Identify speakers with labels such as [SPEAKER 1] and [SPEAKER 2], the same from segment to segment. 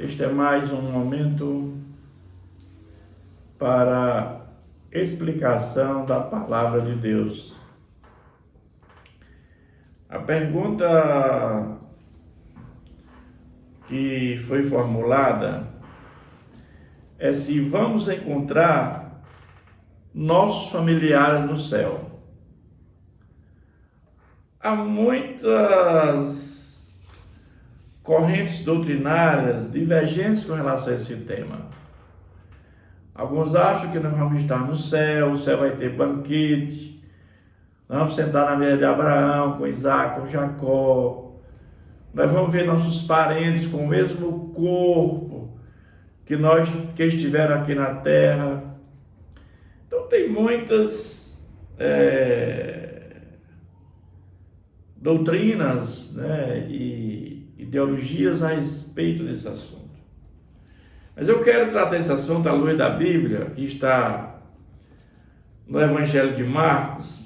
[SPEAKER 1] Este é mais um momento para explicação da palavra de Deus. A pergunta que foi formulada é se vamos encontrar nossos familiares no céu. Há muitas correntes doutrinárias divergentes com relação a esse tema. Alguns acham que nós vamos estar no céu, o céu vai ter banquete, nós vamos sentar na mesa de Abraão, com Isaac, com Jacó, nós vamos ver nossos parentes com o mesmo corpo que estiveram aqui na terra. Então tem muitas doutrinas, e ideologias a respeito desse assunto. Mas eu quero tratar esse assunto à luz da Bíblia, que está no Evangelho de Marcos,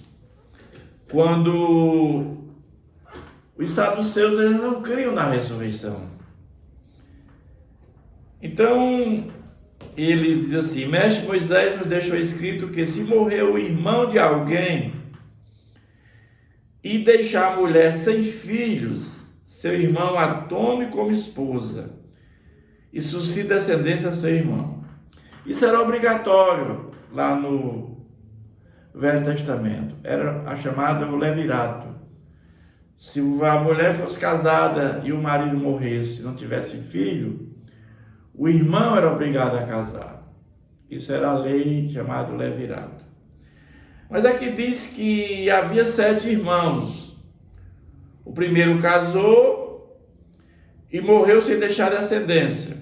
[SPEAKER 1] quando os saduceus eles não criam na ressurreição. Então, eles dizem assim: Mestre Moisés nos deixou escrito que se morrer o irmão de alguém e deixar a mulher sem filhos, seu irmão a tome como esposa e suscite descendência a seu irmão. Isso era obrigatório lá no Velho Testamento. Era a chamada o levirato. Se a mulher fosse casada e o marido morresse e não tivesse filho, o irmão era obrigado a casar. Isso era a lei chamada levirato. Mas aqui diz que havia 7 irmãos. O primeiro casou e morreu sem deixar descendência.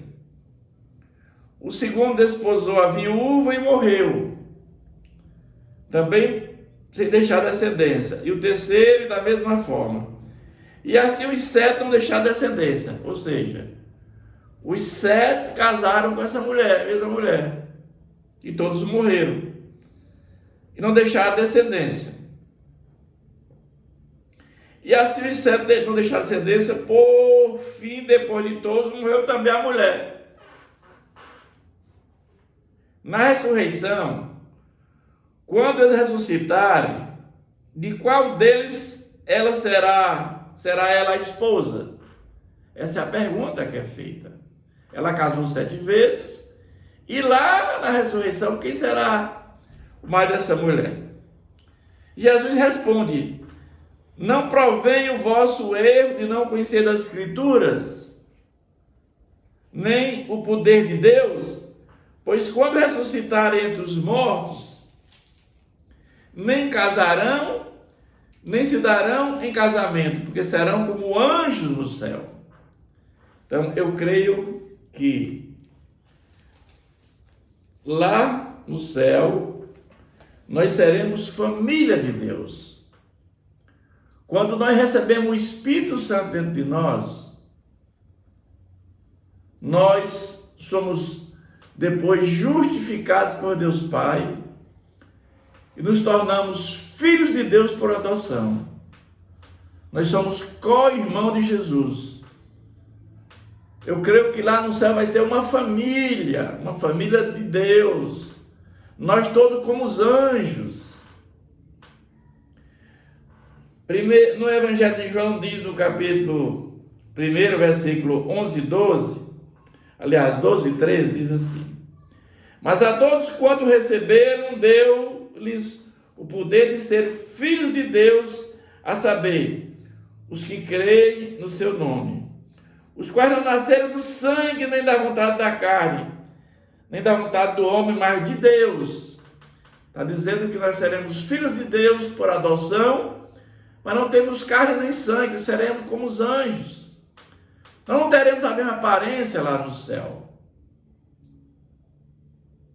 [SPEAKER 1] O segundo desposou a viúva e morreu, também sem deixar descendência. E o terceiro da mesma forma. E assim os 7 não deixaram descendência. Ou seja, os 7 casaram com essa mulher, a mesma mulher. E todos morreram. E não deixaram descendência. E assim os 7 não deixaram descendência. Por fim, depois de todos, morreu também a mulher. Na ressurreição, quando eles ressuscitarem, de qual deles ela será ela a esposa? Essa é a pergunta que é feita. Ela casou 7 vezes, e lá na ressurreição, quem será o marido dessa mulher? Jesus responde: não provém o vosso erro de não conhecer as Escrituras, nem o poder de Deus? Pois quando ressuscitarem entre os mortos, nem casarão, nem se darão em casamento, porque serão como anjos no céu. Então, eu creio que lá no céu, nós seremos família de Deus. Quando nós recebemos o Espírito Santo dentro de nós somos depois justificados por Deus Pai e nos tornamos filhos de Deus por adoção. Nós somos co-irmão de Jesus. Eu creio que lá no céu vai ter uma família de Deus. Nós todos como os anjos. No Evangelho de João diz no capítulo 1, versículo 11 e 12, aliás, 12 e 13, diz assim: mas a todos quanto receberam, deu-lhes o poder de ser filhos de Deus, a saber, os que creem no seu nome, os quais não nasceram do sangue, nem da vontade da carne, nem da vontade do homem, mas de Deus. Está dizendo que nós seremos filhos de Deus por adoção, mas não temos carne nem sangue, seremos como os anjos. Nós não teremos a mesma aparência lá no céu.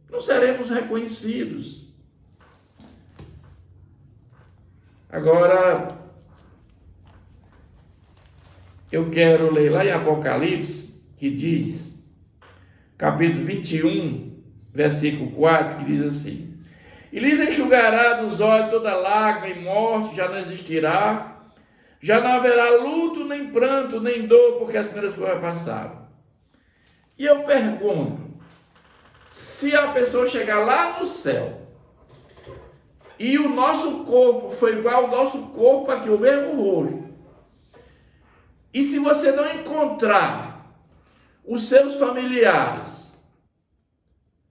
[SPEAKER 1] Não seremos reconhecidos. Agora, eu quero ler lá em Apocalipse, que diz, capítulo 21, versículo 4, que diz assim: e lhes enxugará dos olhos toda lágrima, e morte já não existirá, já não haverá luto, nem pranto, nem dor, porque as primeiras coisas passaram. E eu pergunto, se a pessoa chegar lá no céu e o nosso corpo foi igual ao nosso corpo aqui, o mesmo rosto, e se você não encontrar os seus familiares,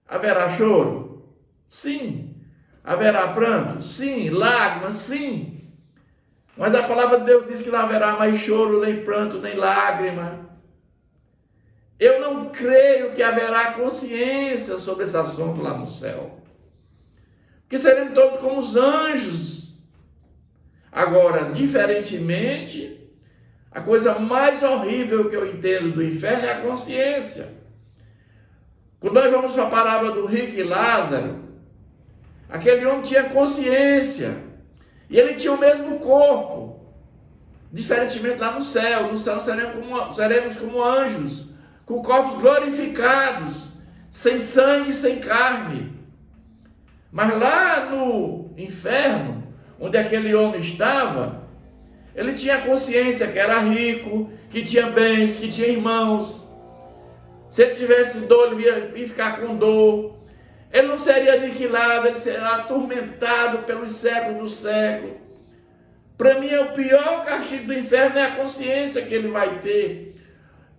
[SPEAKER 1] haverá choro? Sim. Haverá pranto? Sim. Lágrimas? Sim. Mas a palavra de Deus diz que não haverá mais choro, nem pranto, nem lágrima. Eu não creio que haverá consciência sobre esse assunto lá no céu. Porque seremos todos como os anjos. Agora, diferentemente, a coisa mais horrível que eu entendo do inferno é a consciência. Quando nós vamos para a parábola do rico e Lázaro, aquele homem tinha consciência. E ele tinha o mesmo corpo. Diferentemente lá no céu. No céu seremos como anjos, com corpos glorificados, sem sangue, sem carne. Mas lá no inferno, onde aquele homem estava, ele tinha consciência que era rico, que tinha bens, que tinha irmãos. Se ele tivesse dor, ele ia ficar com dor. Ele não seria aniquilado, ele será atormentado pelos séculos dos séculos. Para mim, o pior castigo do inferno é a consciência que ele vai ter.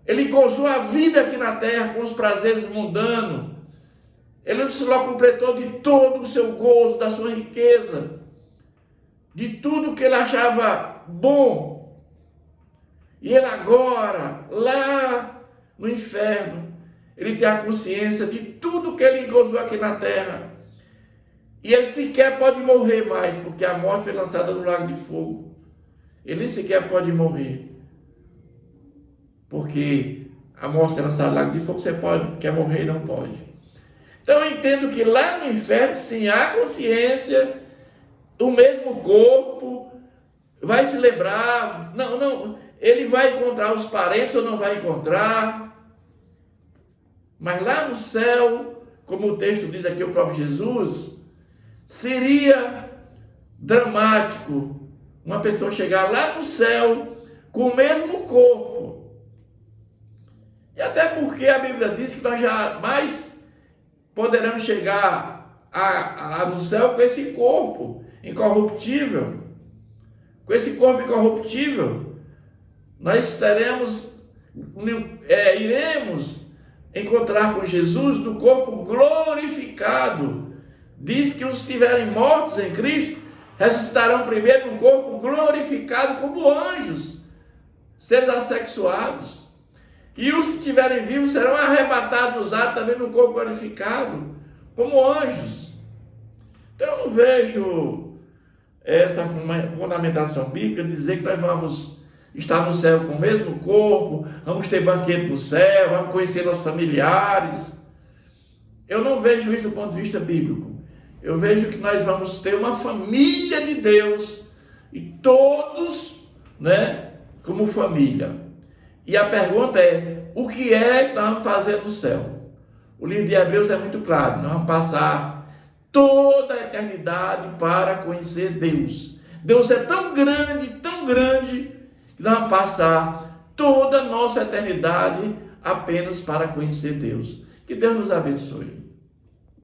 [SPEAKER 1] Ele gozou a vida aqui na terra com os prazeres mundanos. Ele se completou de todo o seu gozo, da sua riqueza, de tudo que ele achava bom. E ele agora, lá no inferno, ele tem a consciência de tudo que ele gozou aqui na terra. E ele sequer pode morrer mais, porque a morte foi lançada no lago de fogo. Ele sequer pode morrer. Porque a morte é lançada no lago de fogo, você quer morrer e não pode. Então eu entendo que lá no inferno, sim, há consciência, o mesmo corpo, vai se lembrar, ele vai encontrar os parentes ou não vai encontrar. Mas lá no céu, como o texto diz aqui, o próprio Jesus, seria dramático uma pessoa chegar lá no céu com o mesmo corpo. E até porque a Bíblia diz que nós jamais poderemos chegar no céu com esse corpo incorruptível. Com esse corpo incorruptível, nós iremos encontrar com Jesus no corpo glorificado. Diz que os que estiverem mortos em Cristo ressuscitarão primeiro num corpo glorificado como anjos, seres assexuados. E os que estiverem vivos serão arrebatados nos ares também num corpo glorificado, como anjos. Então eu não vejo essa fundamentação bíblica dizer que nós vamos estar no céu com o mesmo corpo, vamos ter banquete no céu, vamos conhecer nossos familiares. Eu não vejo isso do ponto de vista bíblico. Eu vejo que nós vamos ter uma família de Deus e todos, como família. E a pergunta é, o que é que nós vamos fazer no céu? O livro de Hebreus é muito claro, nós vamos passar toda a eternidade para conhecer Deus. Deus é tão grande, que nós vamos passar toda a nossa eternidade apenas para conhecer Deus. Que Deus nos abençoe.